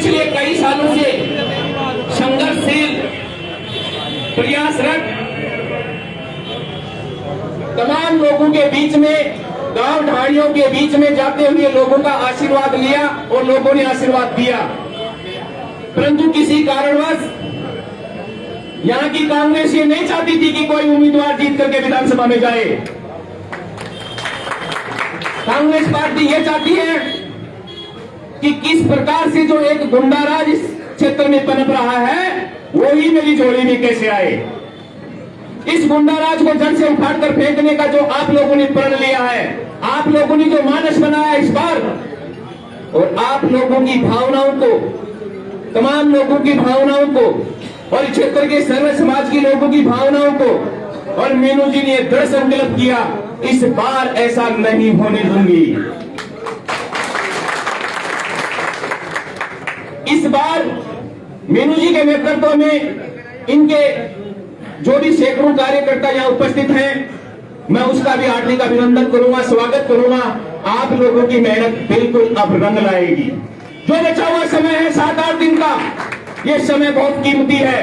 पिछले कई सालों से संघर्षशील प्रयासरत तमाम लोगों के बीच में, गांव ढाणियों के बीच में जाते हुए लोगों का आशीर्वाद लिया और लोगों ने आशीर्वाद दिया। परंतु किसी कारणवश यहां की कांग्रेस ये नहीं चाहती थी कि कोई उम्मीदवार जीत करके विधानसभा में जाए। कांग्रेस पार्टी ये चाहती है कि किस प्रकार से जो एक गुंडाराज इस क्षेत्र में पनप रहा है वो ही मेरी झोली में कैसे आए। इस गुंडाराज को जड़ से उखाड़कर फेंकने का जो आप लोगों ने प्रण लिया है, आप लोगों ने जो मानस बनाया इस बार, और आप लोगों की भावनाओं को, तमाम लोगों की भावनाओं को और इस क्षेत्र के सर्व समाज के लोगों की भावनाओं को, और मीनू जी ने दृढ़ संकल्प किया इस बार ऐसा नहीं होने दूंगी। इस बार मीनू जी के नेतृत्व में इनके जो भी सैकड़ों कार्यकर्ता यहाँ उपस्थित हैं, मैं उसका भी हार्दिक अभिनंदन करूंगा, स्वागत करूंगा। आप लोगों की मेहनत बिल्कुल अब रंग लाएगी। जो बचा हुआ समय है 7-8 दिन का, ये समय बहुत कीमती है,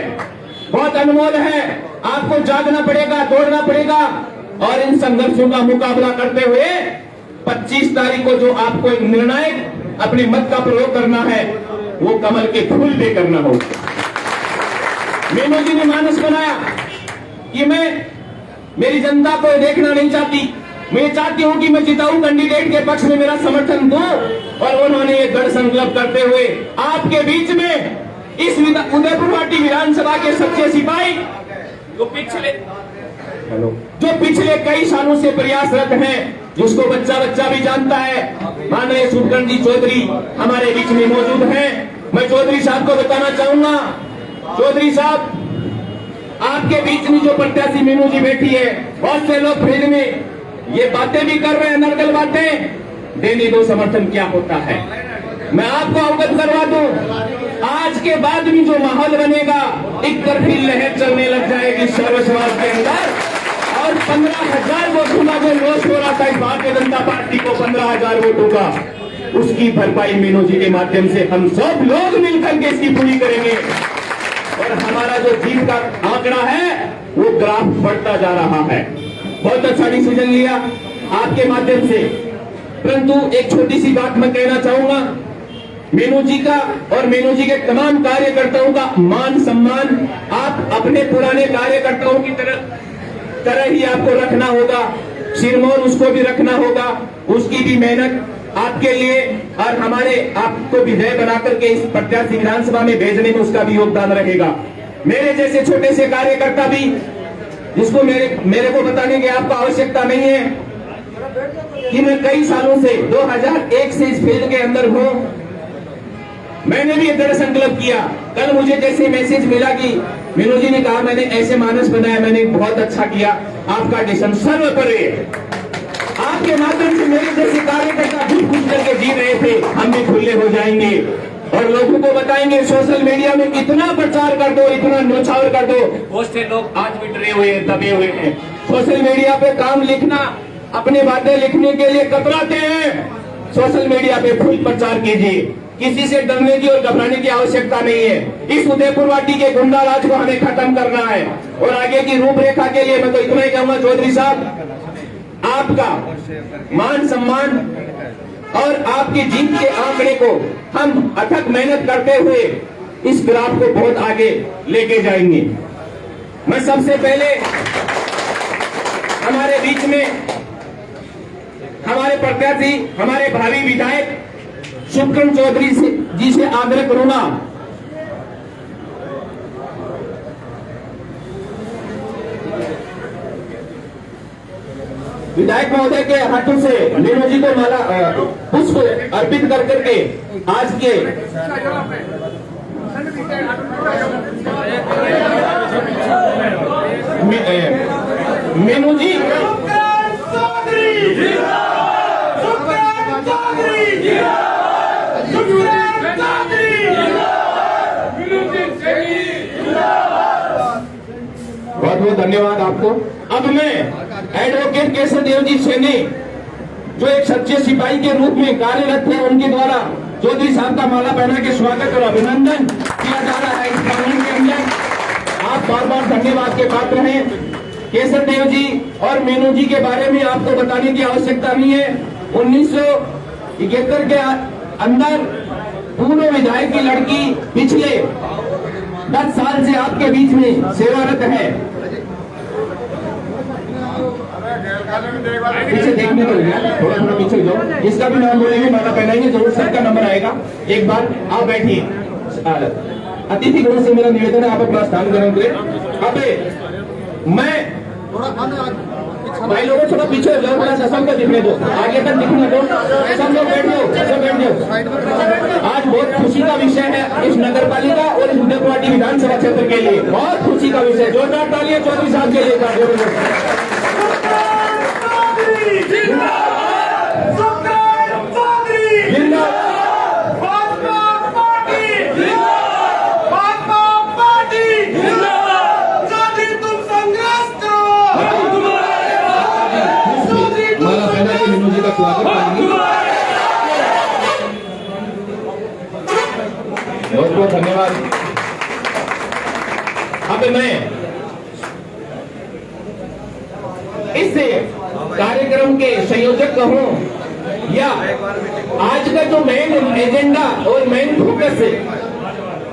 बहुत अनमोल है। आपको जागना पड़ेगा, दौड़ना पड़ेगा और इन संघर्षों का मुकाबला करते हुए 25 तारीख को जो आपको एक निर्णायक अपने मत का प्रयोग करना है वो कमल के फूल पे करना होगा। मीनू जी ने मानस बनाया कि मैं मेरी जनता को देखना नहीं चाहती, मैं चाहती हूं कि मैं जिताऊं, कैंडिडेट के पक्ष में मेरा समर्थन दूं, और उन्होंने ये दृढ़ संकल्प करते हुए आपके बीच में इस उदयपुर वाटी विधानसभा के सच्चे सिपाही जो पिछले कई सालों से प्रयासरत हैं, जिसको बच्चा बच्चा भी जानता है, माननीय सुखकरण जी चौधरी हमारे बीच में मौजूद हैं। मैं चौधरी साहब को बताना चाहूंगा, चौधरी साहब आपके बीच में जो प्रत्याशी मीनू जी बैठी है, बहुत से लोग फील्ड में ये बातें भी कर रहे हैं, नर्गल बातें, देने दो समर्थन क्या होता है। मैं आपको अवगत करवा दूं, आज के बाद भी जो माहौल बनेगा, एक तरफी लहर चलने लग जाएगी सर्व समाज के अंदर, और 15,000 वोटों का जो लॉस हो रहा था इस भारतीय जनता पार्टी को, 15,000 वोटों का, उसकी भरपाई मीनू जी के माध्यम से हम सब लोग मिलकर के इसकी पूरी करेंगे। और हमारा जो जीत का आंकड़ा है वो ग्राफ बढ़ता जा रहा है। बहुत अच्छा डिसीजन लिया आपके माध्यम से। परंतु एक छोटी सी बात मैं कहना चाहूंगा, मीनू जी का और मीनू जी के तमाम कार्यकर्ताओं का मान सम्मान आप अपने पुराने कार्यकर्ताओं की तरह ही आपको रखना होगा, सिरमौर उसको भी रखना होगा, उसकी भी मेहनत आपके लिए और हमारे आपको विजय बनाकर के इस प्रत्याशी विधानसभा में भेजने में उसका भी योगदान रहेगा। मेरे जैसे छोटे से कार्यकर्ता भी, जिसको मेरे को बताने की आपको आवश्यकता नहीं है कि मैं कई सालों से 2001 से इस फील्ड के अंदर हूं, मैंने भी दृढ़ संकल्प किया। कल मुझे जैसे मैसेज मिला कि मीनू जी ने कहा मैंने ऐसे मानस बनाया, मैंने बहुत अच्छा किया, आपका डिसीजन सर्वोपरि है। आपके माध्यम से मेरे जैसे कार्यकर्ता खुद खुद करके जी रहे थे, हम भी खुले हो जाएंगे और लोगों को बताएंगे। सोशल मीडिया में इतना प्रचार कर दो, इतना न्यौछावर कर दो, बहुत से लोग आज भी डरे हुए हैं, दबे हुए हैं। सोशल मीडिया पे काम लिखना, अपने बातें लिखने के लिए कतराते हैं। सोशल मीडिया पे फुल प्रचार कीजिए, किसी से डरने की और घबराने की आवश्यकता नहीं है। इस उदयपुर वाटी के गुंडा राज को हमें खत्म करना है। और आगे की रूपरेखा के लिए मैं तो इतना ही कहूंगा, चौधरी साहब आपका मान सम्मान और आपकी जीत के आंकड़े को हम अथक मेहनत करते हुए इस ग्राफ को बहुत आगे लेके जाएंगे। मैं सबसे पहले हमारे बीच में हमारे प्रत्याशी, हमारे भावी विधायक सुखकरण चौधरी जी से आग्रह करूंगा, विधायक महोदय के हाथों से मीनू जी को माला पुष्प अर्पित कर करके आज के मीनू जी बहुत बहुत धन्यवाद आपको। अब मैं एडवोकेट केशव देव जी सैनी जो एक सच्चे सिपाही के रूप में कार्यरत थे, उनके द्वारा चौधरी साहब का माला पहना के स्वागत और अभिनंदन किया जा रहा है इस प्रांगण के अंदर। आप बार बार धन्यवाद के पात्र हैं। केसर देव जी और मेनू जी के बारे में आपको बताने की आवश्यकता नहीं है। 1971 के अंदर पूर्व विधायक की लड़की पिछले 10 साल से आपके बीच में सेवारत है। पीछे देखने को थोड़ा थोड़ा पीछे जाओ, जिसका भी नाम बोलेंगे माला पहनाएंगे, जरूर सबका नंबर आएगा। एक बार आप बैठिए। अतिथि गणों से मेरा निवेदन है आप अपना स्थान ग्रहण करें। अब मैं भाई लोगों थोड़ा पीछे हो जाओ, थोड़ा सा सबको दिखने दो, आगे तक दिखने दो। सब लोग बैठ जाओ, सब बैठ जाओ। आज बहुत खुशी का विषय है इस नगर पालिका और इस उदयपुर विधानसभा क्षेत्र के लिए, बहुत खुशी का विषय। जोरदार तालियां चौधरी साहब के लिए। बहुत बहुत धन्यवाद। अब मैं इस कार्यक्रम के संयोजक कहूं या आज का जो मेन एजेंडा और मेन फोकस है,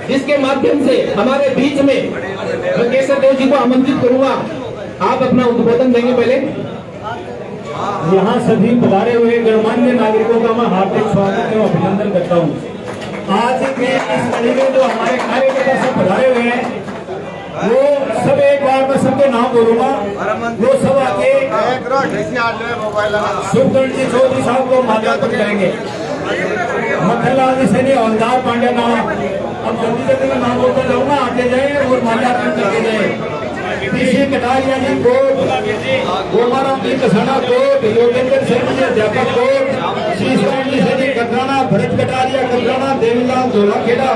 जिसके माध्यम से हमारे बीच में मैं केसर देव जी को आमंत्रित करूंगा। आप अपना उद्बोधन देंगे। पहले यहाँ सभी पधारे हुए गणमान्य नागरिकों का मैं हार्दिक स्वागत एवं अभिनंदन करता हूँ। आज के इस कड़ी में जो हमारे कार्यकर्ता सब पधारे हुए हैं, वो सब एक बार मैं सबके नाम बोलूंगा। वो सब आके सुखगण जी चौधरी साहब को माल्यार्पण करेंगे। मक्खनलाल जी सैनी, हवलदार पांड्या नाम, अब जल्दी जल्दी में नाम बोलता जाऊंगा, आगे जाए और माल्यार्पण करके जाए। पीसी कटारिया जी कोट, गोमाराम जी कसाना कोट, योगेंद्र सैनी जी अध्यापक कोट, शीशराम जी सैनी कटराना, भरत कटारिया कटराना, देवीलाल धोलाखेड़ा,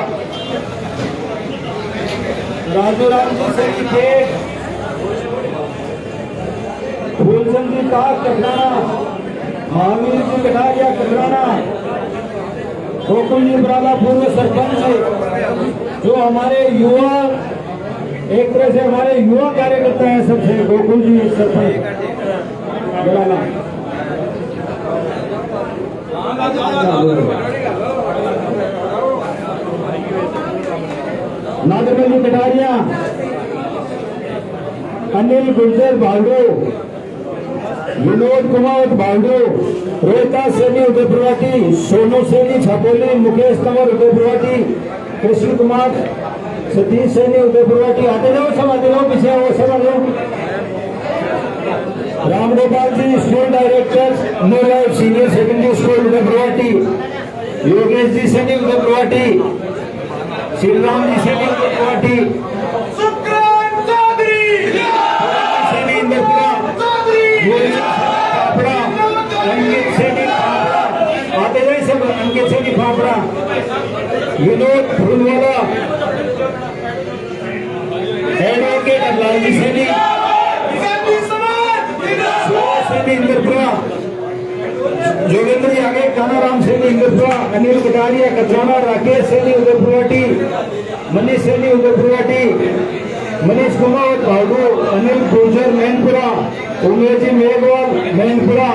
राजू राम जी सैनी खेत, फूलचंद जी काक कटराना, महावीर जी कटारिया कटराना, गोकुल जी बराला पूर्व सरपंच, जो हमारे युवा एक तरह से हमारे युवा कार्यकर्ता हैं सबसे, गोकुल जी सरपंच बराला, नागरमल जी कटारिया, अनिल गुर्जर भालू, विनोद कुमार भालू, रोहिता सैनी उदयपुरवाटी, सोनू सैनी छापोली, मुकेश कंवर उदयपुरवाटी, कृष्ण कुमार सतीश सैनी उदयपुरवाटी। आते जाओ, सब आते जाओ, पीछे वो सब आ जाओ। Ramgopal ji school director new life senior secondary school Udaipurwati, Yogesh ji Saini Udaipurwati, Shriram ji Saini Udaipurwati, Saini Indrapura, Ankit Saini Phaphda, आते जाए सब, अंकित सैनी फाफड़ा, विनोद फूलवाला, एडवोकेट लालजी सैनी, सैनी इंद्रपुरा, जोगेंद्र जी आगे, कानाराम सैनी इंद्रपुरा, अनिल कटारिया कटराना, राकेश सैनी उदयपुरवाटी, मनीष सैनी उदयपुरवाटी, मनीष कुमार भागू, अनिल गुर्जर मैनपुरा, उमेश जी मेघवाल मैनपुरा,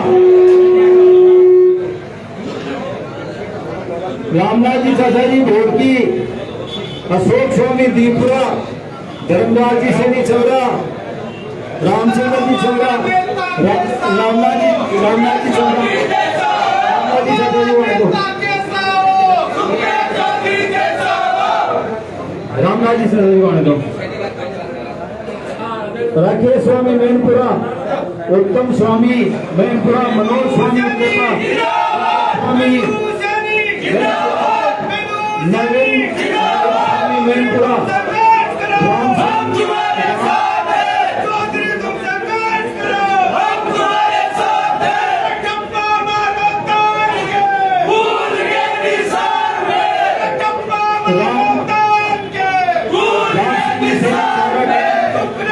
रामनाथ जी चाचा जी भोड़की, अशोक स्वामी दीपुरा, धर्मराज जी सैनी चौरा, रामचंद्र जी चौरा, रामनाथ जी चौरा, रामनाथ जी चाचा जी रामनाथ जी चाचा जी वाले दो, राकेश स्वामी मैनपुरा, उत्तम स्वामी मैनपुरा, मनोज स्वामी स्वामी नवीन स्वामी मैनपुरा,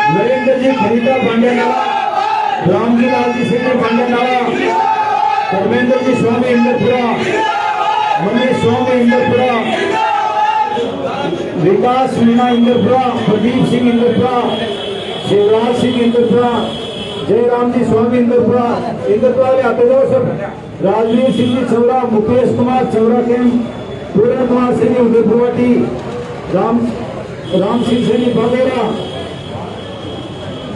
नरेंद्र जी खरीदा पांड्यानाला, रामजी लाल जी सिंह पांड्यानाला, धर्मेंद्र जी स्वामी इंद्रपुरा, मनीष स्वामी इंद्रपुरा, विकास मीणा इंद्रपुरा, प्रदीप सिंह इंद्रपुरा, शिवराज सिंह इंद्रपुरा, जयराम जी स्वामी इंद्रपुरा वाले आते जाओ सब। राजवीर सिंह जी चौरा, मुकेश कुमार चौरा कैंप, पूर्ण कुमार सिंह उदयपुरवाटी, राम सिंह सैनी बागेरा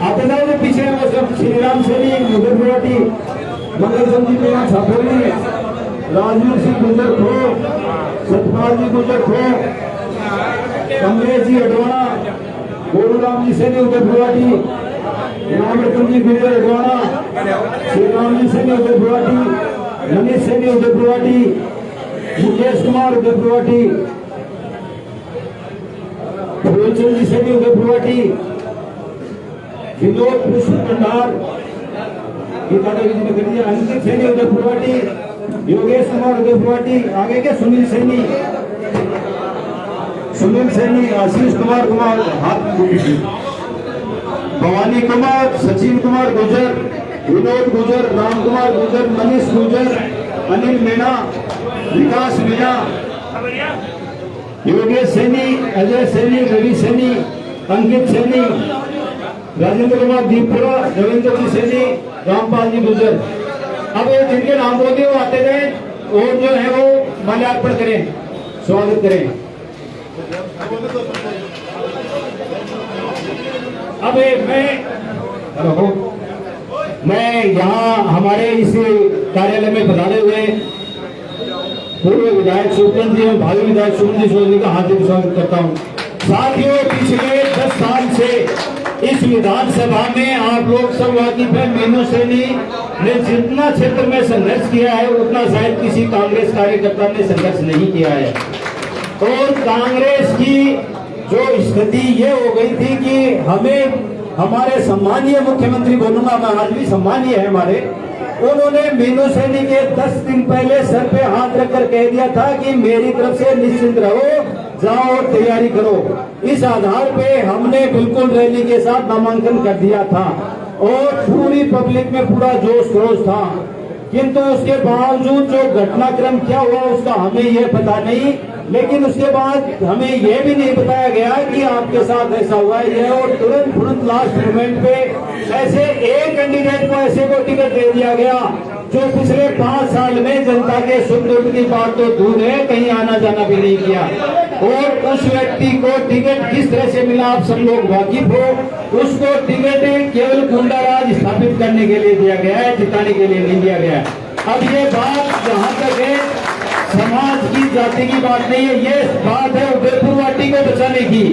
आते जाओ जो पीछे है वो सब। श्री राम सैनी उदयपुरवाटी, मंगल चंद जी मीणा छापोली, राजवीर सिंह गुजर खो, सतपाल जी गुजर खो, कमलेश जी अडवाणा, गोलूराम जी सैनी उदयपुरवाटी, रामरतन जी गुजर अडवाणा, श्री राम जी सैनी उदयपुरवाटी, मनीष सैनी उदयपुरवाटी, मुकेश कुमार उदयपुरवाटी, फूलचंद जी सैनी उदयपुरवाटी, विनोद कृष्ण भंडार, गीता देवी जी ने कर दिया, अंकित सैनी उदयपुरवाटी, योगेश कुमार उदयपुरवाटी, आगे के सुनील सैनी, आशीष कुमार हाथ, भवानी कुमार, सचिन कुमार गुजर, विनोद गुजर, राम कुमार गुजर, मनीष गुजर, अनिल मीणा, विकास मीणा, योगेश सैनी, अजय सैनी, रवि सैनी, अंकित सैनी, राजेंद्र कुमार दीपपुरा, रविंद्र जी सैनी, रामपाल जी गुजर। अब ये जिनके नाम बोल दिए वो आते गए और जो है वो माल्यार्पण करें, स्वागत करें। अब मैं यहाँ हमारे इस कार्यालय में पधारे हुए पूर्व विधायक सुखचंद जी एवं भावी विधायक सुमन जी चौधरी का हार्दिक स्वागत करता हूँ। साथियों, पिछले 10 साल से इस विधानसभा में आप लोग सब वाकिफ है, मीनू सैनी ने जितना क्षेत्र में संघर्ष किया है उतना शायद किसी कांग्रेस कार्यकर्ता ने संघर्ष नहीं किया है। और कांग्रेस की जो स्थिति ये हो गई थी कि हमें हमारे सम्मानीय मुख्यमंत्री, बोलूंगा मैं आज भी सम्मानीय है हमारे, उन्होंने मीनू सैनी के 10 दिन पहले सर पे हाथ रखकर कह दिया था कि मेरी तरफ से निश्चिंत रहो, जाओ और तैयारी करो। इस आधार पे हमने बिल्कुल रैली के साथ नामांकन कर दिया था और पूरी पब्लिक में पूरा जोश खरोश था। किंतु उसके बावजूद जो घटनाक्रम क्या हुआ उसका हमें यह पता नहीं, लेकिन उसके बाद हमें यह भी नहीं बताया गया कि आपके साथ ऐसा हुआ है। और तुरंत लास्ट मोमेंट पे ऐसे एक कैंडिडेट को ऐसे को टिकट दे दिया गया जो पिछले 5 साल में जनता के सुख दुख की बात तो दूर है, कहीं आना जाना भी नहीं किया। और उस व्यक्ति को टिकट किस तरह से मिला आप सब लोग वाकिफ हो। उसको टिकट केवल गुंडाराज स्थापित करने के लिए दिया गया है, जिताने के लिए नहीं दिया गया। अब ये बात जहाँ तक है समाज की जाति की बात नहीं है, ये बात है उदयपुरवाटी को बचाने की,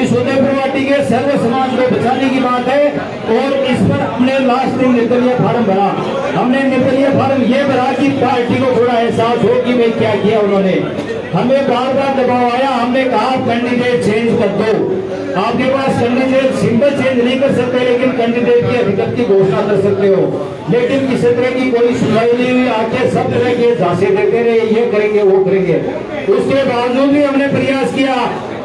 इस उदयपुरवाटी के सर्व समाज को बचाने की बात है। और इस पर हमने लास्ट दिन निर्दलीय फार्म भरा। हमने निर्दलीय फार्म ये भरा कि पार्टी को थोड़ा एहसास हो कि भाई क्या किया उन्होंने। हमें बार बार दबाव आया, हमने कहा कैंडिडेट चेंज कर दो। आपके पास कैंडिडेट सिंबल चेंज नहीं कर सकते, लेकिन कैंडिडेट की अधिकृत की घोषणा कर सकते हो। लेकिन किसी तरह की कोई सुनवाई नहीं हुई, आके सब तरह के झांसे देते रहे, ये करेंगे वो करेंगे। उसके बावजूद भी हमने प्रयास किया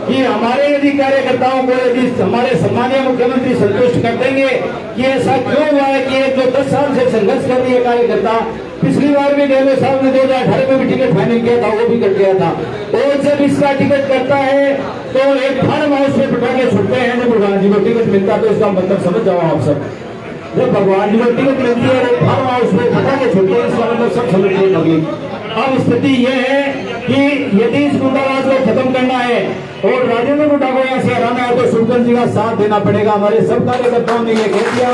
कि हमारे यदि कार्यकर्ताओं को यदि हमारे सम्मानीय मुख्यमंत्री संतुष्ट कर देंगे कि ऐसा क्यों हुआ है कि एक जो 10 साल से संघर्ष कर रही है कार्यकर्ता, पिछली बार भी गहलोत साहब ने 2018 में भी टिकट फाइनल किया था, वो भी कट गया था। और जब इसका टिकट करता है तो एक फार्म हाउस में बिठा के छुट्टे हैं, जब भगवान जी को टिकट मिलता तो इसका मतलब समझ जाओ आप सब। जब भगवान जी को टिकट मिलती है एक फार्म हाउस में बिठा के छुट्टे हैं, इसका मतलब सब समझ गए पब्लिक। अब स्थिति यह है कि यदि इस गुंडाराज को खत्म करना है और राजेंद्र गुंडा को यहाँ से हराना है तो सुखचंद जी का साथ देना पड़ेगा। हमारे सब कार्यकर्ताओं ने यह कह दिया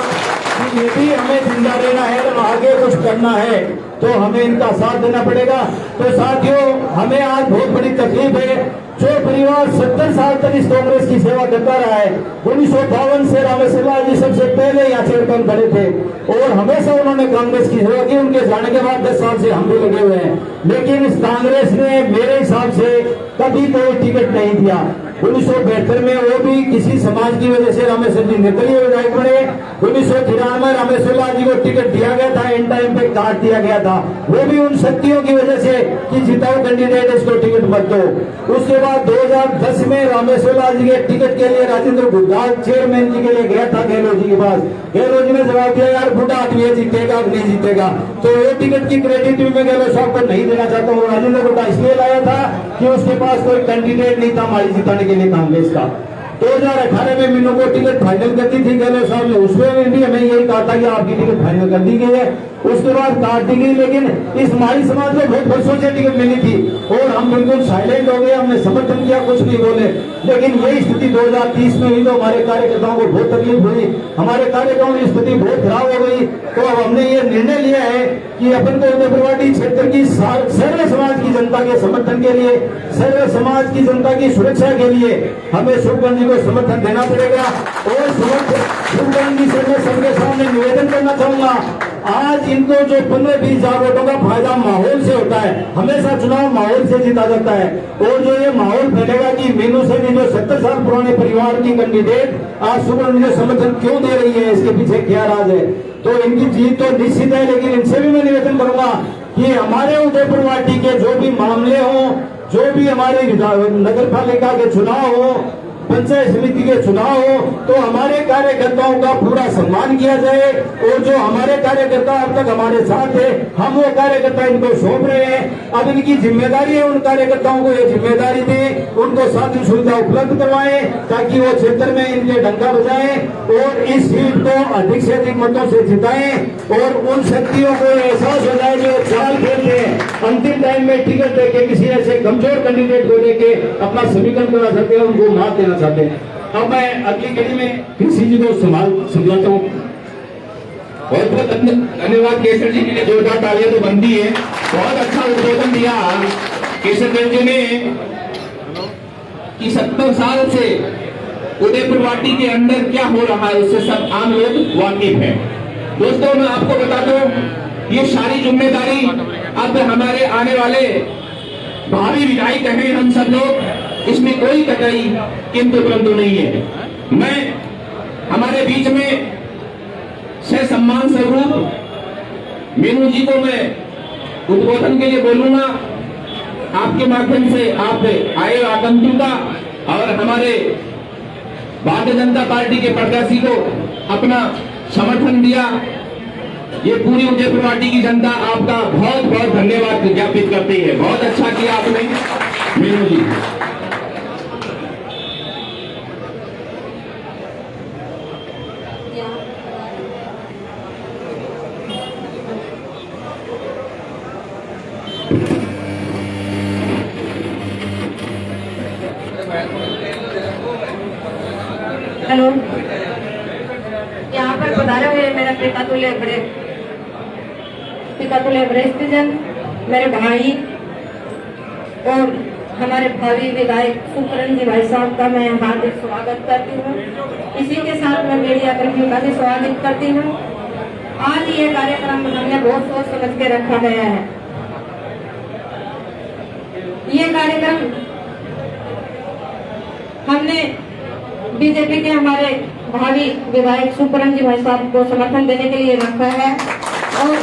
कि यदि हमें जिंदा रहना है और आगे कुछ करना है तो हमें इनका साथ देना पड़ेगा। तो साथियों, हमें आज बहुत बड़ी तकलीफ है। जो परिवार 70 साल तक इस कांग्रेस की सेवा करता रहा है, 1952 से रामेश्वर जी सबसे पहले यहाँ चेयरमैन बने थे और हमेशा उन्होंने कांग्रेस की सेवा की। उनके जाने के बाद 10 साल से हम भी लगे हुए हैं, लेकिन इस कांग्रेस ने मेरे हिसाब से कभी कोई टिकट नहीं दिया। 1972 में वो भी किसी समाज की वजह से रामेश्वर जी निर्दलीय विधायक बने। 1993 में रामेश्वर लाल जी को टिकट दिया गया था, इन टाइम पे काट दिया गया था, वो भी उन शक्तियों की वजह से कि जिताओ कैंडिडेट इसको टिकट मत दो। उसके बाद 2010 में रामेश्वर लाल जी के टिकट के लिए राजेंद्र गुरदास चेयरमैन जी के लिए गया था गहलोत जी के पास। गहलोत जी ने जवाब दिया यार बूढ़ा आदमी है, जीतेगा नहीं जीतेगा, तो ये टिकट की क्रेडिट भी मैं गहलोत साहब को नहीं देना चाहता हूँ। राजेंद्र गुरदास इसलिए लाया था कि उसके पास कोई कैंडिडेट नहीं था हमारी जिताने के लिए कांग्रेस का। 2018 में मीनू को टिकट फाइनल कर दी थी गहलोत साहब ने, उसमें भी हमें यही कहा था कि आपकी टिकट फाइनल कर दी गई है, उसके बाद काट दी गई। लेकिन इस माई समाज को बहुत वर्षों से टिकट मिली थी और हम बिल्कुल साइलेंट हो गए, हमने समर्थन किया, कुछ नहीं बोले। लेकिन यही स्थिति 2030 में हुई तो हमारे कार्यकर्ताओं को बहुत तकलीफ हुई, हमारे कार्यकर्ताओं की स्थिति बहुत खराब हो गई। तो अब हमने ये निर्णय लिया है कि अपन को उदयपुरवाड़ी क्षेत्र की सर्व समाज की जनता के समर्थन के लिए, सर्व समाज की जनता की सुरक्षा के लिए हमें सुखबंद जी को समर्थन देना पड़ेगा। और सुखबंद जी से मैं सबके सामने निवेदन करना चाहूंगा, आज इनको जो 15-20 वोटों का फायदा माहौल से होता है, हमेशा चुनाव माहौल से जीता जाता है। और जो ये माहौल फैलेगा कि मीनू से भी जो 70 साल पुराने परिवार की कैंडिडेट आज सुखबंद जी समर्थन क्यों दे रही है, इसके पीछे क्या राज है, तो इनकी जीत तो निश्चित है। लेकिन इनसे भी मैं निवेदन करूंगा कि हमारे उदयपुरवाड़ी के जो भी मामले हों, जो भी हमारे नगर पालिका के चुनाव हो, पंचायत समिति के चुनाव हो, तो हमारे कार्यकर्ताओं का पूरा सम्मान किया जाए। और जो हमारे कार्यकर्ता अब तक हमारे साथ है, हम वो कार्यकर्ता इनको सौंप रहे हैं। अब इनकी जिम्मेदारी है उन कार्यकर्ताओं को ये जिम्मेदारी दें, उनको साधन सुविधा उपलब्ध करवाएं ताकि वो क्षेत्र में इनके डंका बजाएं और इस सीट को अधिक से अधिक मतों से जिताएं। और उन शक्तियों को एहसास हो जाए जो चाल खेलते हैं, अंतिम टाइम में टिकट देके किसी ऐसे कमजोर कैंडिडेट को लेके अपना समीकरण करा सकते हैं, उनको मात देना चाहते हैं। अब मैं अगली कड़ी में कृषि जी को समझाता हूँ। बहुत बहुत धन्यवाद केसर जी के लिए, जोरदार तालियां तो बनती है। बहुत अच्छा उद्बोधन दिया केसर जी ने कि 70 साल से उदयपुरवाड़ी के अंदर क्या हो रहा है उससे सब आम लोग वाकिफ है। दोस्तों मैं आपको बता दूं, ये सारी जिम्मेदारी अब हमारे आने वाले भावी विधायक हैं हम सब लोग, इसमें कोई कतई किंतु परंतु नहीं है। मैं हमारे बीच में से सम्मान स्वरूप मीनू जी को मैं उद्बोधन के लिए बोलूंगा। आपके माध्यम से आप आए आगंतुक का और हमारे भारतीय जनता पार्टी के प्रत्याशी को अपना समर्थन दिया, ये पूरी उदयपुरवाड़ी की जनता आपका बहुत बहुत धन्यवाद ज्ञापित करती है। बहुत अच्छा किया आपने मीनू जी। हेलो, यहाँ पर पधारे हुए मेरा पिता तुल्य जन, मेरे भाई और हमारे भावी विधायक सुखबंद जी भाई साहब का मैं हार्दिक स्वागत करती हूँ। इसी के साथ मैं मीडिया कर्मियों का भी स्वागत करती हूँ। आज ये कार्यक्रम हमने बहुत सोच समझ के रखा गया है। ये कार्यक्रम हमने बीजेपी के हमारे भावी विधायक सुखबंद जी भाई साहब को समर्थन देने के लिए रखा है और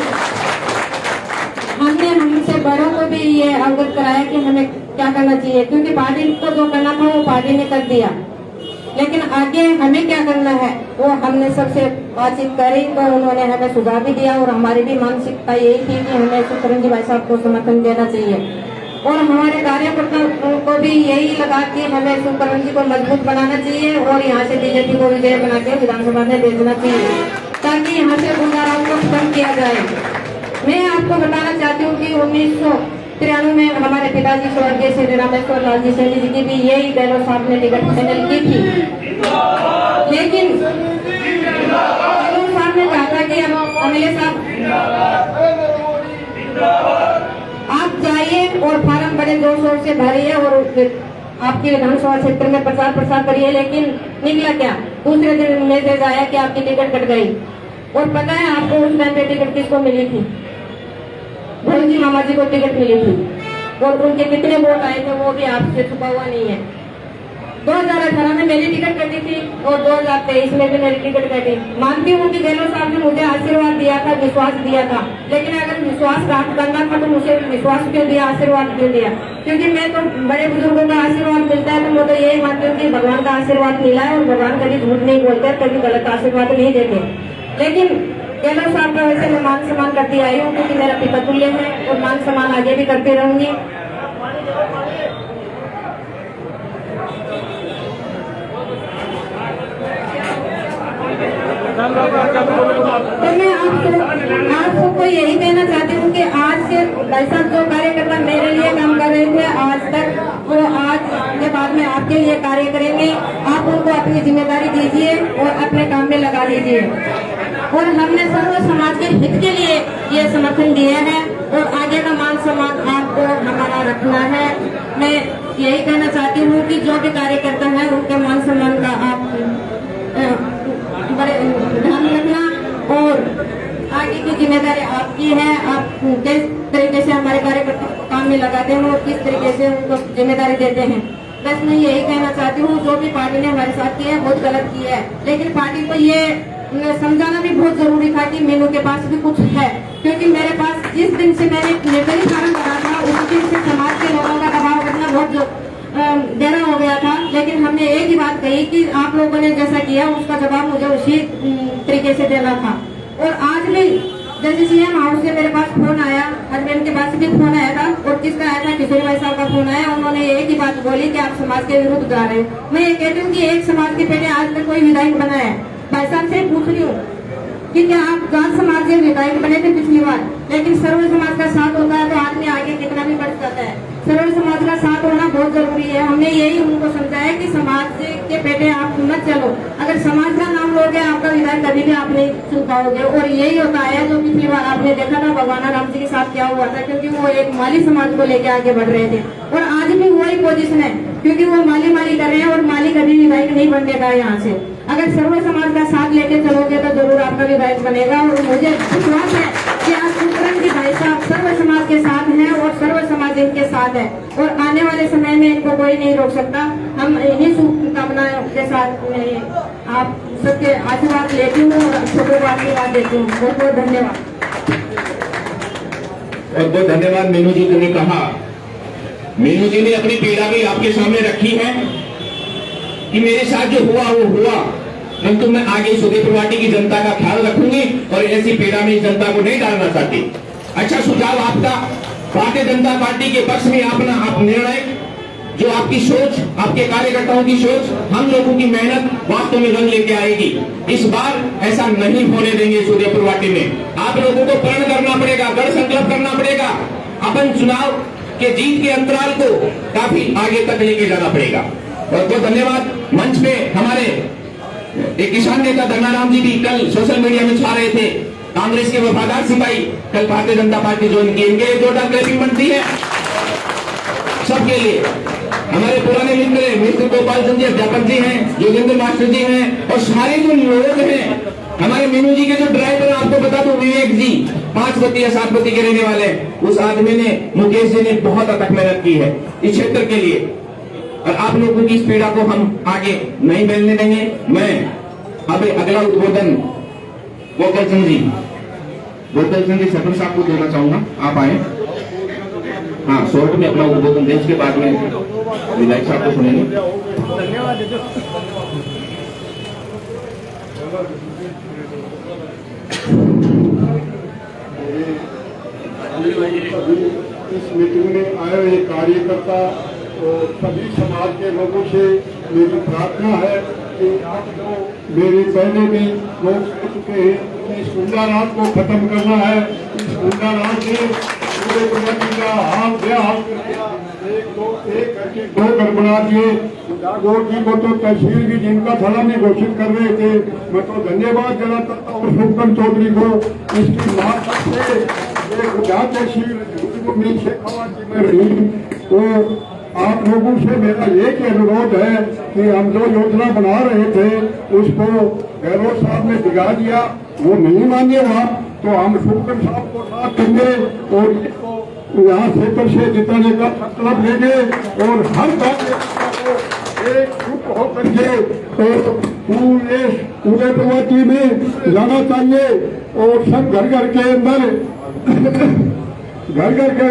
हमने हमसे बड़ों को भी ये अवगत कराया कि हमें क्या करना चाहिए, क्योंकि पार्टी को जो करना था वो पार्टी ने कर दिया, लेकिन आगे हमें क्या करना है वो हमने सबसे बातचीत करी तो उन्होंने हमें सुझाव भी दिया और हमारी भी मानसिकता यही थी कि हमें सुखबंद जी भाई साहब को समर्थन देना चाहिए। और हमारे कार्यकर्ताओं को भी यही लगा कि हमें सुखबंद जी को मजबूत बनाना चाहिए और यहाँ से बीजेपी को विजय बना के विधानसभा में भेजना चाहिए ताकि यहाँ से गुंडाराज को खत्म किया जाए। मैं आपको बताना चाहती हूँ कि 1993 में हमारे पिताजी स्वर्गीय श्री रामेश्वर लाल जी सैनी जी की भी यही गहलोत साहब ने टिकट फाइनल की थी, लेकिन गहलोत साहब ने कहा था कि अमले साहब आप जाइए और फार्म बड़े जोर शोर से भरिए और आपकी विधानसभा क्षेत्र में प्रचार प्रसार करिए, लेकिन निकला क्या, दूसरे दिन मैसेज आया कि आपकी टिकट कट गई। और पता है आपको उस टाइम पे टिकट किसको मिली थी? भोल जी मामा जी को टिकट मिली थी। और उनके कितने वोट आए थे वो भी आपसे छुपा हुआ नहीं है। 2018 में मेरी टिकट कटी थी और 2023 में भी मेरी टिकट कटी। मानती हूँ कि गहलोत साहब ने मुझे आशीर्वाद दिया था, विश्वास दिया था, लेकिन अगर विश्वासघात करना था तो मुझे विश्वास क्यों दिया, आशीर्वाद क्यों दिया? क्योंकि मैं तो बड़े बुजुर्गों का आशीर्वाद मिलता है तो मैं तो यही मानती हूँ कि भगवान का आशीर्वाद मिला है और भगवान कभी झूठ नहीं बोलते, कभी गलत आशीर्वाद नहीं देते। लेकिन गहलोत साहब का वैसे मैं मान सम्मान करती आई हूँ क्योंकि मेरा पिता तुल्य है और मान सम्मान आगे भी करती रहूंगी। तो मैं आप सबको यही कहना चाहती हूँ कि आज से भाई साहब जो कार्यकर्ता मेरे लिए काम कर रहे थे आज तक, वो आज के बाद में आपके लिए कार्य करेंगे। आप उनको अपनी जिम्मेदारी दीजिए और अपने काम में लगा दीजिए। और हमने सर्व समाज के हित के लिए ये समर्थन दिए हैं और आगे का मान सम्मान आपको हमारा रखना है। मैं यही कहना चाहती हूँ कि जो भी कार्यकर्ता है उनके मान सम्मान का आप बड़े ध्यान रखना और आगे की जिम्मेदारी आपकी है। आप किस तरीके से हमारे कार्यकर्ता को काम में लगाते हैं और किस तरीके से उनको जिम्मेदारी देते हैं। बस मैं यही कहना चाहती हूँ जो भी पार्टी ने हमारे साथ किया है बहुत गलत किया है, लेकिन पार्टी को ये समझाना भी बहुत जरूरी था कि मीनू के पास भी कुछ है। क्योंकि मेरे पास जिस दिन से मैंने नेटरी फार्म भरा था उस दिन से समाज के लोगों का दबाव बनना बहुत गहरा हो गया था। लेकिन हमने एक ही बात कही कि आप लोगों ने जैसा किया उसका जवाब मुझे उसी तरीके से देना था। और आज भी जैसे सीएम हाउस से मेरे पास फोन आया, हस्बैंड के पास भी फोन आया था और किसका आया था, किशोर भाई साहब का फोन आया। उन्होंने एक ही बात बोली कि आप समाज के विरुद्ध जा रहे हो। मैं ये कहती हूँ कि एक समाज के पहले आज तक कोई विधायक बना है? भाई साहब से पूछ रही हूँ कि क्या आप जाट समाज के विधायक बने थे पिछली बार? लेकिन सर्व समाज का साथ होता है तो आदमी आगे कितना भी बढ़ जाता है। सर्व समाज का साथ होना बहुत जरूरी है। हमने यही उनको समझाया कि समाज के पेटे आप मत चलो, अगर समाज का नाम लोगे आपका विधायक कभी भी आप नहीं चुन पाओगे। और यही होता है जो पिछली बार आपने देखा था भगवान राम जी के साथ क्या हुआ था, क्योंकि वो एक माली समाज को लेकर आगे बढ़ रहे थे। और आज भी वही पोजीशन है क्योंकि वो माली कर रहे हैं और माली कभी विधायक नहीं बनने का यहाँ से। अगर सर्व समाज का साथ लेके चलोगे तो जरूर आपका विधायक बनेगा। और मुझे विश्वास है कि आज सुखरन जी भाई साहब सर्व समाज के साथ हैं और सर्व समाज इनके साथ है और आने वाले समय में इनको कोई नहीं रोक सकता। हम इन्हीं शुभकामनाओं के साथ आप सबके आशीर्वाद लेती हूँ और सबको आशीर्वाद देती हूँ। बहुत बहुत धन्यवाद। बहुत बहुत धन्यवाद। मीनू जी ने कहा, मीनू जी ने अपनी पीड़ा भी आपके सामने रखी है कि मेरे साथ जो हुआ वो हुआ, परंतु मैं आगे सुदेपुर वाटी की जनता का ख्याल रखूंगी और ऐसी पीड़ा में इस जनता को नहीं डालना चाहती। अच्छा सुझाव आपका, भारतीय जनता पार्टी के पक्ष में अपना आप निर्णय, जो आपकी सोच, आपके कार्यकर्ताओं की सोच, हम लोगों की मेहनत वास्तव में रंग लेके आएगी। इस बार ऐसा नहीं होने देंगे। सूर्यपुर वाटी में आप लोगों को प्रण करना पड़ेगा, दृढ़ संकल्प करना पड़ेगा। अपन चुनाव के जीत के अंतराल को काफी आगे तक लेके जाना पड़ेगा। बहुत बहुत धन्यवाद। मंच पे हमारे एक किसान नेता धन्नाराम जी भी कल सोशल मीडिया में छा रहे थे, कांग्रेस के वफादार सिपाही कल भारतीय जनता पार्टी ज्वाइन की। इनके जोरदार क्लैपिंग बनती है सबके लिए। हमारे पुराने मित्र गोपाल चंद जी, अध्यापक जी हैं, योगेंद्र मास्टर जी हैं और सारे जो लोग हैं, हमारे मीनू जी के जो ड्राइवर, आपको बता दो विवेक जी 5 बत्ती या 7 बत्ती के रहने वाले, उस आदमी ने, मुकेश जी ने बहुत अथक मेहनत की है इस क्षेत्र के लिए। और आप लोगों की इस पीड़ा को हम आगे नहीं फैलने देंगे। मैं अब अगला उद्बोधन गोपाल चंद जी सरपंच साहब को देना चाहूंगा। आप आए, हाँ शॉर्ट में अपना उद्बोधन दें, उसके बाद में विधायक साहब को सुनेंगे। इस मीटिंग में आए हुए कार्यकर्ता और सभी समाज के लोगों से मेरी प्रार्थना है कि आप जो मेरे पहले भी लोग कह चुके हैं कि इस गुंडा राज को खत्म करना है। इस गुंडा राज ने पूरे प्रगति का हाल बेहाल एक करके 2 घर बना दिए। जागोर जी को तो तहसील भी जिनका था में घोषित कर रहे थे। मैं तो धन्यवाद देना चाहता हूँ सुखन चौधरी को, इसकी मार्फत से तहसील शेखावाट जी में रही। तो आप लोगों से मेरा एक अनुरोध है कि हम जो योजना बना रहे थे उसको गहलोत साहब ने बिगा दिया, वो नहीं मानेगा तो हम सुखन साहब को साथ देंगे और इसको यहाँ से जिताने का मतलब लेंगे और हर कार्यकर्ता को एक ग्रुप होकर के तो पूरे प्रवासी में जाना चाहिए और सब घर घर के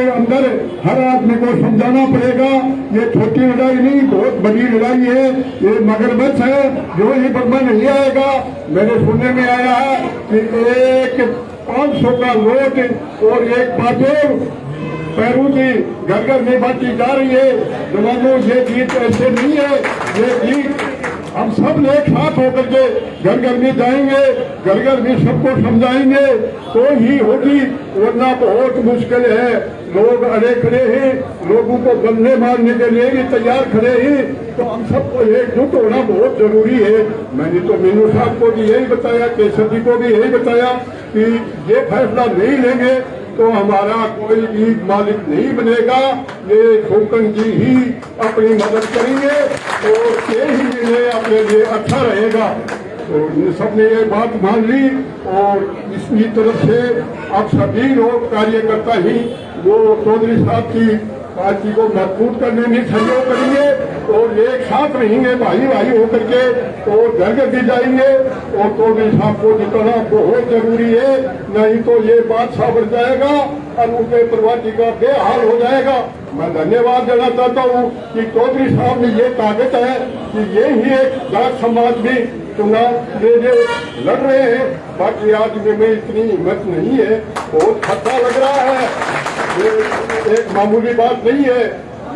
अंदर हर आदमी को समझाना पड़ेगा। ये छोटी लड़ाई नहीं, बहुत बड़ी लड़ाई है। ये मगरमच्छ है जो ही बर्मा नहीं आएगा। मेरे सुनने में आया है कि एक 500 का नोट और एक बाजू पैरू की घर घर में बांटी जा रही है। जवानों, ये जीत ऐसे नहीं है। ये जीत हम सब एक साथ होकर के घर घर में जाएंगे, घर घर में सबको समझाएंगे तो ही होगी, वरना बहुत मुश्किल है। लोग अड़े खड़े हैं, लोगों को गन्ने मारने के लिए भी तैयार खड़े हैं। तो हम सबको एकजुट होना बहुत जरूरी है। मैंने तो मीनू साहब को भी यही बताया, केसर जी को भी यही बताया कि ये फैसला नहीं लेंगे तो हमारा कोई भी मालिक नहीं बनेगा। ये खोकन जी ही अपनी मदद करेंगे और ये ही निर्णय अपने लिए अच्छा रहेगा। तो सबने ये बात मान ली और इसकी तरफ से अब सभी लोग कार्यकर्ता ही वो चौधरी साहब की पार्टी को मजबूत करने में सहयोग करेंगे और एक साथ रहेंगे भाई भाई होकर के और घर घर भी जाएंगे और चौधरी साहब को जिताना बहुत जरूरी है। नहीं तो ये बात साबर जाएगा और उनके प्रवासी का बेहाल हो जाएगा। मैं धन्यवाद देना चाहता हूँ कि चौधरी साहब में ये ताकत है कि ये ही एक जाट समाज भी चुनाव लड़ रहे हैं। बाकी आज में इतनी हिम्मत नहीं है, बहुत खतरा लग रहा है। ये एक मामूली बात नहीं है,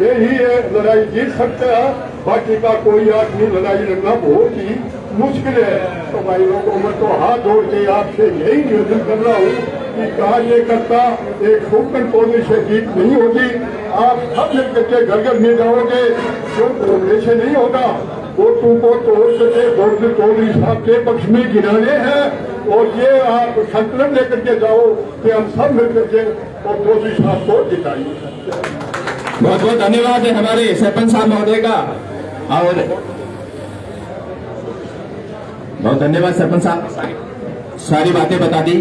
ये ही है लड़ाई जीत सकता है। बाकी का कोई आदमी लड़ाई लड़ना बहुत ही मुश्किल है। तो भाई लोगों में तो हाथ जोड़ के आपसे यही निवेदन कर रहा हूँ कि कार्यकर्ता एक खोकन टोली से जीत नहीं होगी। आप सब मिलकर के घर घर में जाओगे, क्यों टोले से नहीं होगा। वोटों को तोड़ करके चौधरी साहब के पक्ष में गिराने हैं और ये आप संकलन लेकर के जाओ कि हम सब मिलकर के और चौधरी साहब को जिताएंगे। बहुत बहुत धन्यवाद है हमारे सरपंच साहब महोदय का। और बहुत धन्यवाद सरपंच साहब, सारी बातें बता दी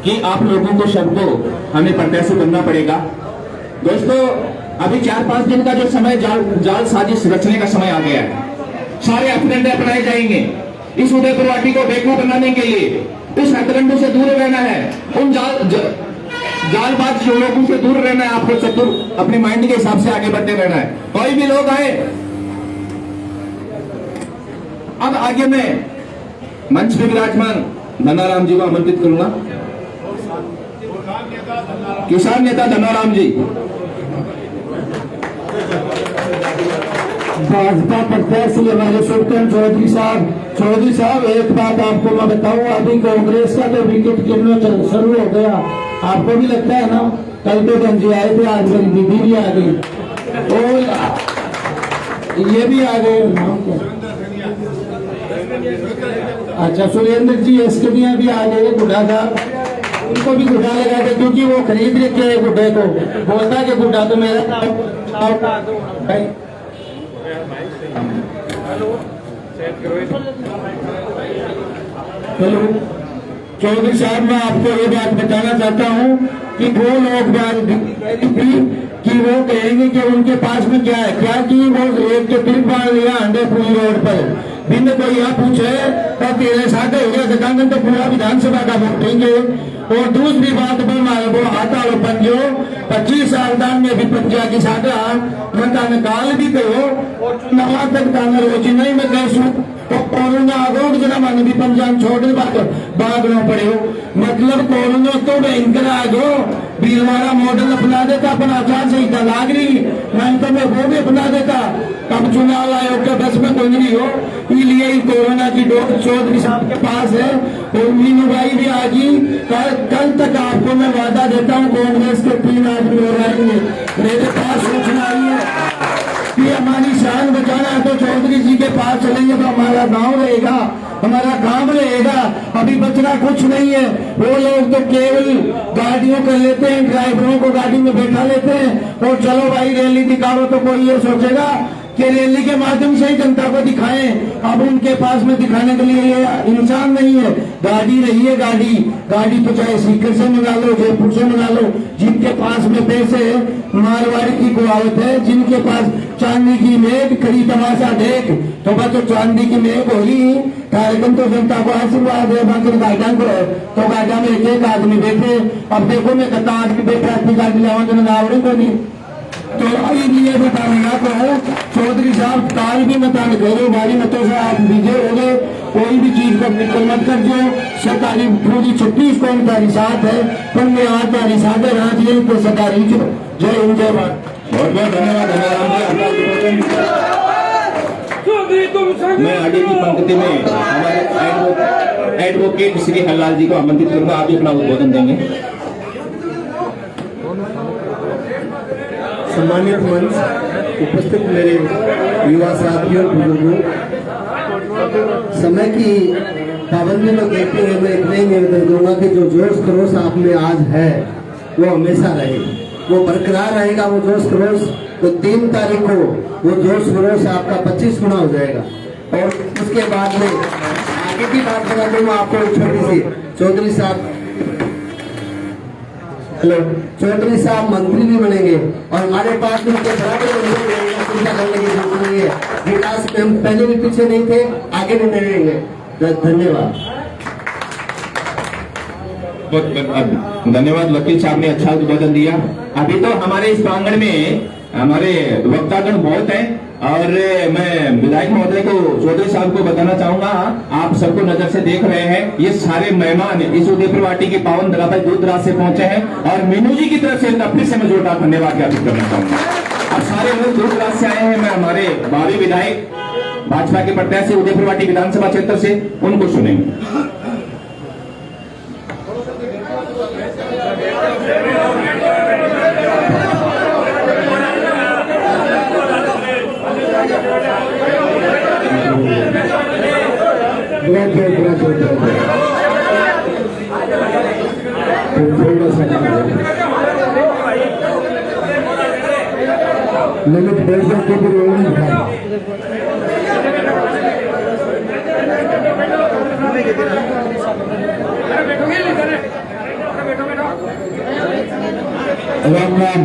कि आप लोगों को सबको हमें प्रत्याशी बनना पड़ेगा। दोस्तों, अभी 4-5 दिन का जो समय जाल साजिश रचने का समय आ गया है। सारे हथकंडे अपनाए जाएंगे इस उदयपुर वाटी को बेवकूफ बनाने के लिए। इस हथकंडों से दूर रहना है, उन जालबाज लोगों से दूर रहना है। आपको चतुर अपने माइंड के हिसाब से आगे बढ़ते रहना है। कोई भी लोग आए। अब आगे मैं मंच पे विराजमान धनाराम जी को आमंत्रित करूंगा। किसान नेता धनाराम जी। भाजपा प्रत्याशी हमारे सुल्तान चौधरी साहब एक बात आपको मैं बताऊं, अभी कांग्रेस का तो विकेट गिरना शुरू हो गया। आपको भी लगता है ना, कल तो गंजी आए थे, आज मेरी दीदी भी आ गई और ये भी आ गए। अच्छा, सुरेंद्र जी एसकेडिया भी आ गए। गुड्डा साहब, उनको भी गुड्डा लगा दे क्योंकि वो खरीद लेते हैं गुड्डे को। बोलता कि गुड्डा तो मेरा हेलो चौधरी साहब, मैं आपको ये बात बताना चाहता हूँ कि वो लोग कि वो कहेंगे कि उनके पास में क्या है, क्या कि वो रेत के फिर बांध लिया अंडे पुली रोड पर। बिन कोई यहाँ पूछे तो तेरे साथ हो गया सकांगन तो पूरा विधानसभा का वोट देंगे। और दूसरी बात पर वो आता लो पंजो 25 साल दान में भी पंजा की साधा मैं काल भी कहो और चुनाव तक ताना रोजी नहीं मैं कैसू तो कोरोना आगोग जना मन भी पंजाब छोड़ने भागना पड़े हो। मतलब कोरोना तो भयंकर आ गो। भीलवाड़ा मॉडल अपना देता, अपना आचार संहिता लाग रही, नहीं तो मैं वो भी अपना देता। तब चुनाव आयोग के बस में कोई नहीं हो, इसलिए कोरोना की डोर चौधरी साहब के पास है और मीनू भाई भी आगी। कल तक आपको मैं वादा देता हूँ कांग्रेस के 3 आदमी हो जाएंगे। मेरे पास सूचना आई है कि हमारी शान बचाना है तो चौधरी जी के पास चलेंगे तो हमारा गांव रहेगा, हमारा काम रहेगा। अभी बचना कुछ नहीं है। वो लोग तो केवल गाड़ियों कर लेते हैं, ड्राइवरों को गाड़ी में बैठा लेते हैं और चलो भाई रैली दिखाओ। तो कोई ये सोचेगा कि रैली के माध्यम से ही जनता को दिखाएं। अब उनके पास में दिखाने के लिए ये इंसान नहीं है, गाड़ी रही है। गाड़ी तो चाहे सीकर से मंगा लो, जयपुर से मंगा लो। जिनके पास में पैसे मारवाड़ी की कुआवत है, जिनके पास चांदी की मेघ खड़ी तमाशा देख, तो बस तो चांदी की मेघ होगी। कार्यक्रम तो जनता को आशीर्वाद है, बाकी गाइडा को तो गाइडा में एक आदमी बैठे। अब देखो मैं कहता आदमी बैठा अपनी गाड़ी लावा तो आवड़े को नहीं। तो ये बताने का तो चौधरी साहब ताल भी मतान करो, भारी मतों से आप विजय हो गए। कोई भी चीज को निकल मत कर जो सरकारी पूरी 36 कौन तारी साथ है, पर मैं आज तारी साथ है रात ये तो सरकारी जो जय हिंद जय भारत। बहुत बहुत धन्यवाद। मैं आगे की पंक्ति में हमारे एडवोकेट श्री हरलाल जी को आमंत्रित करूंगा, आप भी अपना उद्बोधन देंगे। सम्मानित मंच, उपस्थित मेरे युवा साथियों, बुजुर्गों, समय की पाबंदी में देखते हुए मैं इतना ही निवेदन करूंगा कि जो जोश खरोश आप में आज है वो हमेशा रहे, वो बरकरार रहेगा। वो जोश खरोश तो 3 तारीख को वो जोश खरोश आपका 25 गुना हो जाएगा। और उसके बाद में आगे की बात बता दूंगा आपको छोटी सी। चौधरी साहब चौधरी साहब मंत्री भी बनेंगे और हमारे पास में उनके बराबर चिंता करने की जरूरत नहीं है। विकास में हम पहले भी पीछे नहीं थे, आगे भी नहीं रहेंगे। धन्यवाद। बहुत धन्यवाद वकील साहब ने अच्छा उद्बोधन दिया। अभी तो हमारे इस प्रांगण में हमारे वक्तागण बहुत हैं और मैं विधायक महोदय को, चौधरी साहब को बताना चाहूंगा, आप सबको नजर से देख रहे हैं, ये सारे मेहमान इस उदयपुर वाटी की पावन धरा पर दूर दराज से पहुंचे हैं और मीनू जी की तरफ से फिर से मैं जोरदार धन्यवाद ज्ञापित करना चाहूंगा। अब सारे लोग दूर दराज से आए हैं। मैं हमारे भावी विधायक भाजपा के प्रत्याशी उदयपुर वाटी विधानसभा क्षेत्र से, उनको सुनेंगे। ललित पैसा के भी रोल नहीं था। राम राम,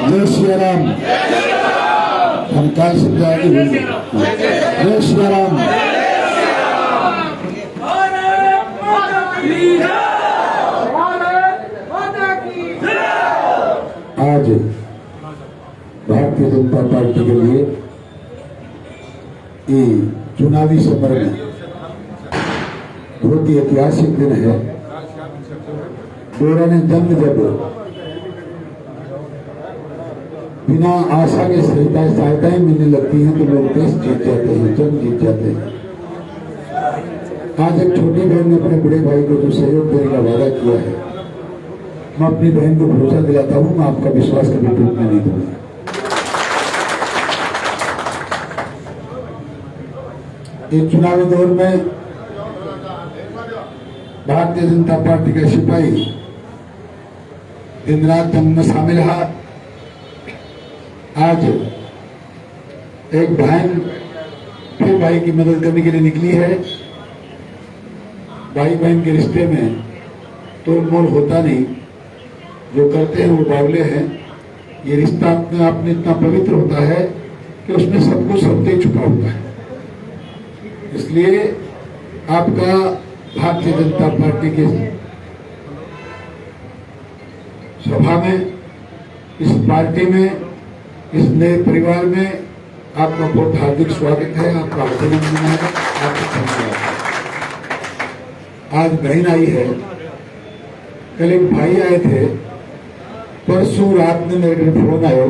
जय श्री राम। हरकाल सिंह जय श्री राम। आज भारतीय जनता पार्टी के लिए ये चुनावी सफर में बहुत ही ऐतिहासिक दिन है। दौरान जंग जब बिना आशा के सहायताएं मिलने लगती हैं तो लोग देश जीत जाते हैं, जंग जीत जाते हैं। आज एक छोटी बहन ने अपने बड़े भाई को जो सहयोग देने का वादा किया है, मैं अपनी बहन को भरोसा दिलाता हूं, मैं आपका विश्वास कभी टूटने नहीं दूंगा। इस चुनावी दौर में भारतीय जनता पार्टी का सिपाही दिन रात जंग में शामिल है। आज एक बहन फिर भाई की मदद करने के लिए निकली है। भाई बहन के रिश्ते में तोड़ मोड़ होता नहीं, जो करते हैं वो बावले हैं। ये रिश्ता अपने आप में इतना पवित्र होता है कि उसमें सब कुछ सत्य छुपा होता है। इसलिए आपका भारतीय जनता पार्टी के सभा में, इस पार्टी में, इस नए परिवार में आपका बहुत हार्दिक स्वागत है, आपका अभिनंदन है, आपका धन्यवाद। आज बहन आई है, कल एक भाई आए थे, परसों रात में मेरे घर फोन आयो,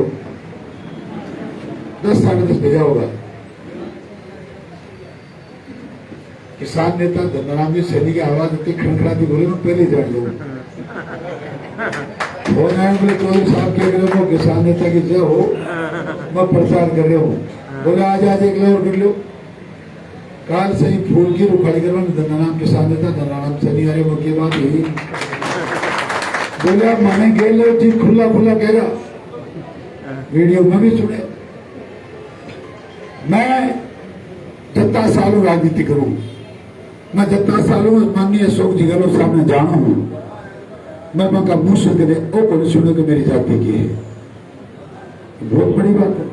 10 साढ़े 10 बजा होगा। किसान नेता धनराम जी सैनी की आवाज इतनी खड़खड़ाती, बोले मैं पहले जान लू। फोन आया, बोले चौधरी साहब कह रहे हो किसान नेता की जय हो, मैं प्रचार कर रहे हूँ। बोले आज एक लो और कर लो। काल से ही फूल की रुखाड़ी करवा धनराम किसान नेता धनराम सैनी आ रहे, वो की बात हुई। बोले आप माने गए लो जी, खुला खुला कह रहा, वीडियो में भी सुने। मैं जितना सालों राजनीति करूं, मैं जितना सालों माननीय अशोक जी गहलोत साहब ने जाना हूं, मैं उनका मुंह सुन के वो कौन सुने कि मेरी जाति की है। बहुत बड़ी बात है।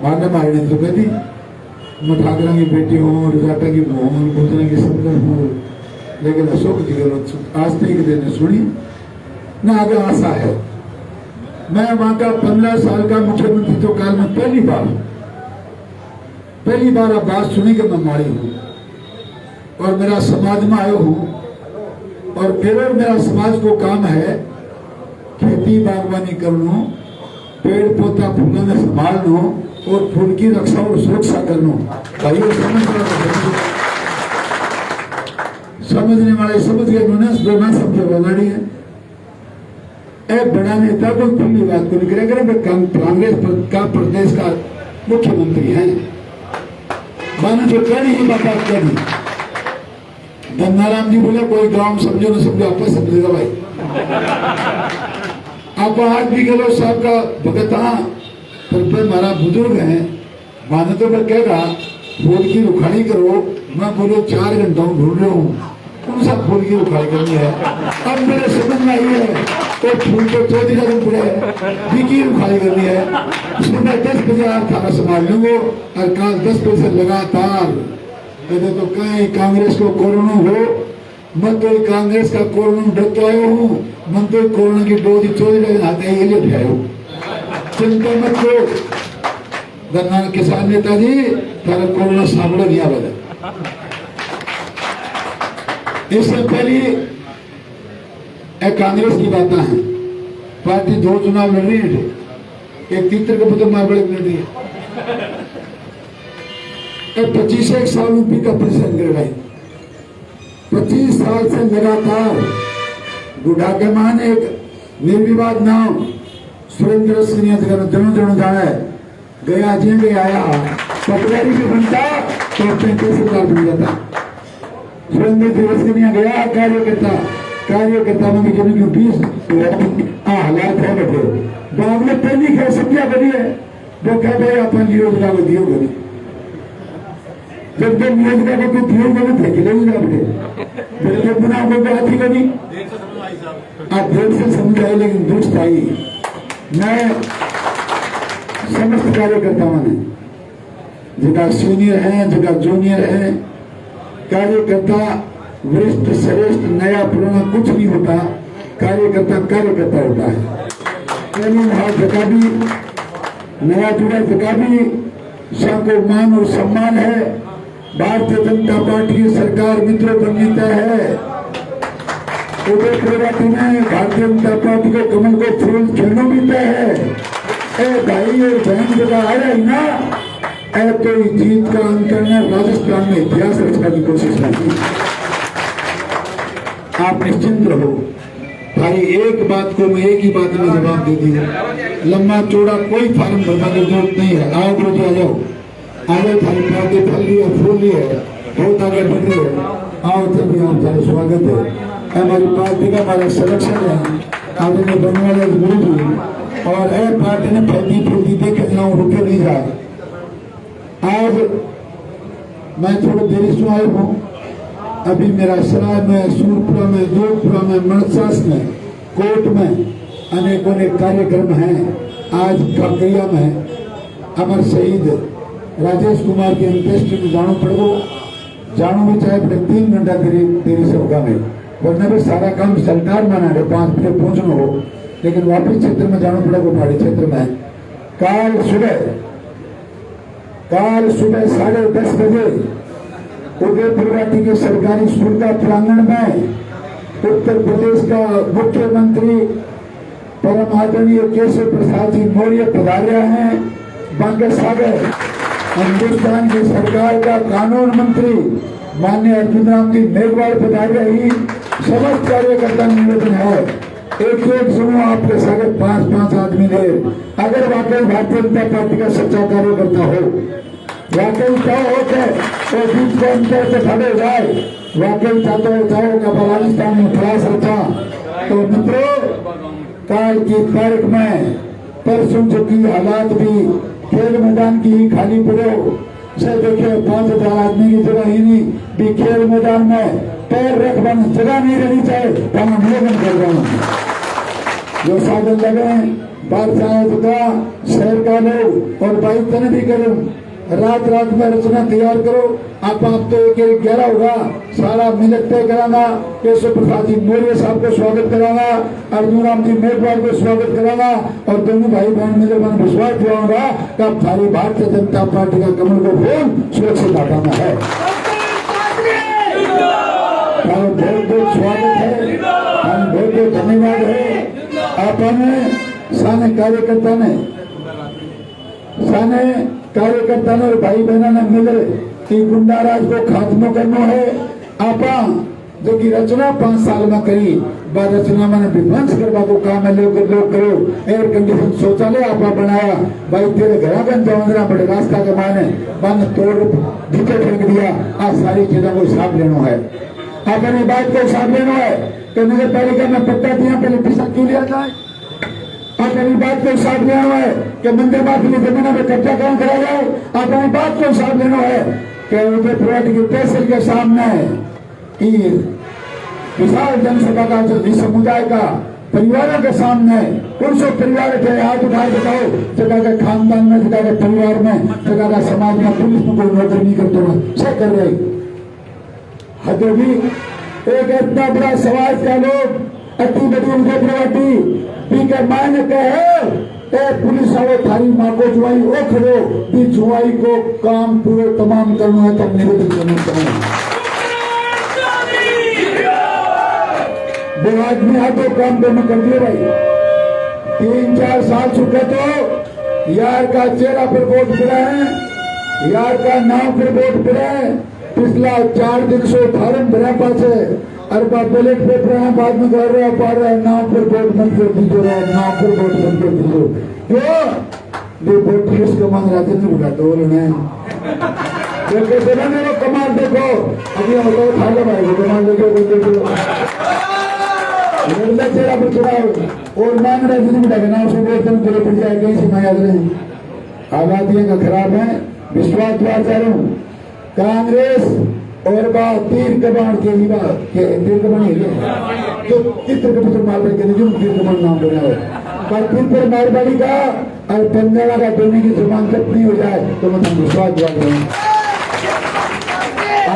मारने मारने तो कहती मैं ठाकरा की बेटी हूँ, रजाटा की मोहन, गुजरा की संगत हूँ, लेकिन अशोक जी गहलोत आज तक देने सुनी न आगे आशा है। मैं वहां का 15 साल का मुख्यमंत्री तो काल में पहली बार आप बात सुनी कि मैं मारी हूं और मेरा समाज में आयो हूं, और फिर मेरा समाज को काम है खेती बागवानी करनो, पेड़ पौधा फूलों में संभालनो और फूल की रक्षा और सुरक्षा करनो। भाइयों समझने वाले समझ गए, जो ना समझे बनानी है। एक बड़ा नेता को खुली बात को निकले करें, कांग्रेस का प्रदेश का मुख्यमंत्री है, मानो जो करी ही बात करी। गंगाराम जी बोले कोई गांव समझो न समझो, आपस समझेगा भाई। आप आज भी गहलोत साहब का भगत पर हमारा बुजुर्ग है, मानो तो मैं कह रहा फूल की रुखाड़ी करो, मैं बोलो 4 घंटा ढूंढ रहा हूँ, कौन सा फूल की रुखाड़ी करनी है। अब मेरे समझ में आई है तो फूल को 14 दिन पड़े की रुखाड़ी करनी है। सुबह 10 बजे आप थाना संभाल लूंगो और कल 10 बजे लगातार कहते तो कहीं कांग्रेस को कोरोना हो, मैं तो कांग्रेस का कोरोना डरता आयो हूँ, मैं तो कोरोना की डोज 14 दिन आते ही ले उठायो। चिंता मत करो गन्ना किसान नेताजी, तारा कोरोना सामने नहीं आवेगा। इससे पहले कांग्रेस की बातें हैं, पार्टी 2 चुनाव लड़ रही है, एक तीतर के पुत्र मार बड़े लड़ रही है। 25 साल यूपी का प्रेसिडेंट कर रही, 25 साल से लगातार गुडा के मान एक निर्विवाद नाम सुरेंद्र सिंह जनो जनो जाना है, गया जी गया आया पटवारी भी बनता तो 35,000 बन जाता। सुरेंद्र दिवस के लिए गया कार्यकर्ता में भी जो 20 हालात है बैठे गाँव में पहली खैर समझा बनी है, वो कह भाई अपन योजना को दियो बनी, जब जब योजना को दियो बने थे कि नहीं जब बना को बात ही बनी आप देर से समझ आए, लेकिन दुष्ट आई। मैं समस्त कार्यकर्ताओं ने जिनका सीनियर है, जिनका जूनियर है, कार्यकर्ता वरिष्ठ श्रेष्ठ नया पुराना कुछ नहीं होता, कार्यकर्ता होता है। जगह भी नया जुड़ा जगह भी सबको मान और सम्मान है। भारतीय जनता पार्टी की सरकार मित्रों बन तय है। उदयपुर में भारतीय जनता पार्टी को कमल को फूल खिलना भी तय है। भाई और बहन जगह आया ही ना, तो जीत का अंतर ने राजस्थान में इतिहास रचने की कोशिश नहीं की। आप निश्चिंत रहो भाई, एक बात को मैं एक ही बात में जवाब दे दी, लंबा चौड़ा कोई फार्म भरने की जरूरत नहीं है। आओ रोज आ जाओ, थारी पार्टी फल ली है, फूल ली है, बहुत आगे बढ़ रही है। आओ तभी आप सारे स्वागत है। हमारी पार्टी का हमारा संरक्षण है, आपने बनने वाले गुरु जी, और पार्टी ने फैलती फूलती देखे जाऊँ रुके नहीं जाए। आज मैं थोड़ी देरी से आया हूँ, अभी मेरा सराय में, सूरपुरा में, जोधपुरा में, मणसास में, कोट में अनेकों कार्यक्रम हैं। आज काकरिया में अमर शहीद राजेश कुमार की अंत्येष्टि में जाना पड़ेगा, जानो भी चाहे 3 घंटा देरी से होगा मैं, वरना भी सारा काम सरकार बना है, 5 बजे पहुंचना हो, लेकिन वापिस क्षेत्र में जाना पड़ेगा, पहाड़ी क्षेत्र में। काल सुबह 10:30 बजे उदयपुर घाटी के सरकारी स्कूल का प्रांगण में उत्तर प्रदेश का मुख्यमंत्री परम आदरणीय केशव प्रसाद जी मौर्य पधार रहे हैं। बांके सागर हिंदुस्तान की सरकार का कानून मंत्री माननीय अर्जुन राम जी मेघवाल पधार रही। समस्त कार्यकर्ता निवेदन है, एक समूह आपके सारे 5-5 आदमी ने, अगर वाकई भारतीय जनता पार्टी का सच्चा कार्यकर्ता हो, वाकई चाहो तो बीच के अंतर से खड़े जाए, वाकई चाहो का राजस्थान में प्रयास रचा, तो मित्रों काल की तारीख में परसों की हालात भी खेल मैदान की खाली पड़ो से देखिए 5,000 आदमी की जगह ही नहीं भी खेल मैदान में पैर रखवाने जगह नहीं रहनी चाहिए तो हम निवेदन कर रहे हैं जो साधन लगे बाहर जाए तो शहर का लोग और भाई तन भी करो रात रात में रचना तैयार करो आप तो एक 11 होगा सारा मिनट तय कराना केशव प्रसाद जी मौर्य साहब को स्वागत कराना अर्जुन राम जी मेघवाल को स्वागत कराना और दोनों भाई बहन मिलकर मैंने विश्वास दिलाऊंगा कि अब सारी भारतीय जनता पार्टी का कमल को फूल सुरक्षित हटाना है। बहुत बहुत स्वागत है, बहुत बहुत धन्यवाद है। आपने साने कार्यकर्ता ने और भाई बहनों ने मिले कि गुंडाराज को खात्मा करना है। आपा जो की रचना 5 साल में करी बाद रचना मैंने विध्वंस करवा को काम है लोग करो एयर कंडीशन शौचालय आपा बनाया भाई तेरे घर का जवंदरा बड़े रास्ता के माने बंद तोड़ नीचे फेंक दिया। आज सारी चीजों को हिसाब लेना है। अपनी बात को हिसाब लेना है कि नगर पालिका में पट्टा दिया पहले पैसा क्यों लिया जाए। अपनी बात को हिसाब लेना है कि मंदिर माफी की जमीनों में कब्जा कौन करा जाए। अपनी बात को हिसाब लेना है कि उदयपुर की तहसील के सामने विशाल जनसभा का जो समुदाय का परिवारों के सामने 300 परिवार के हाथ उठाए बताओ जगह के खानदान में जगह के परिवार में जगह का समाज में पुलिस में कोई नौकरी नहीं करते हुए सब कर रहे हद भी एक इतना बड़ा समाज का लोग अति बड़ी उदयपुर के मायने कहे पुलिस वाले थारी माँ को जुआई ओ खड़ो भी जुआई को काम पूरे तमाम करना है तब निवेदन करना चाहिए। दो आदमी हाथों काम दोनों कर दिए भाई 3-4 साल चुके तो यार का चेहरा पर वोट पड़ा है यार का नाम पर वोट पड़ा है पिछला 4 दिन से फार्म भरा पास है अरबा बैलेट पेपर है बाद में कर रहा पा रहा है नाम पर वोट बंद कर दीजिए नाम पर वोट बंद कर दीजिए क्यों ये वोट पुलिस के मांग राजनीति बुढ़ा तो मेरे कमाल देखो अभी हम लोग खा भाई कमाल देखो चेहरा पर चढ़ाओ और मांग राजनीति बुढ़ा के नाम से वोट बंद करे पड़ जाए कहीं से मैं याद रहे आबादियों का खराब है विश्वास द्वारा कांग्रेस और बात तीर कबाड़ के ही बात तीर कबाड़ है जो चित्र के पुत्र मार के जो तीर कबाड़ नाम बना है पर फिर पर मारवाड़ी का और पंजाबा का दोनों की जुबान जब नहीं हो जाए तो मतलब विश्वास दिला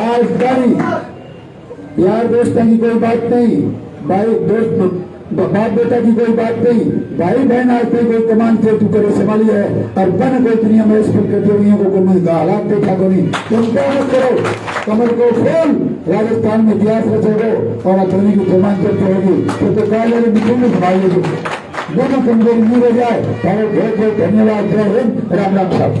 आज तारीख यार दोस्तों की कोई बात नहीं भाई दोस्त बाप बेटा की कोई बात नहीं भाई बहन आज पे कोई कमान से तू करे संभाली है और बन कोई दुनिया में स्कूल करते हुए को कमल का हालात देखा को नहीं तुम क्या मत करो कमल को फूल राजस्थान में इतिहास रचोगे और अतरनी की जमान करते होगी तो कहा जाए मिट्टी में संभाल दोनों कमजोरी नहीं रह जाए बहुत बहुत धन्यवाद जय हिंद राम राम साहब।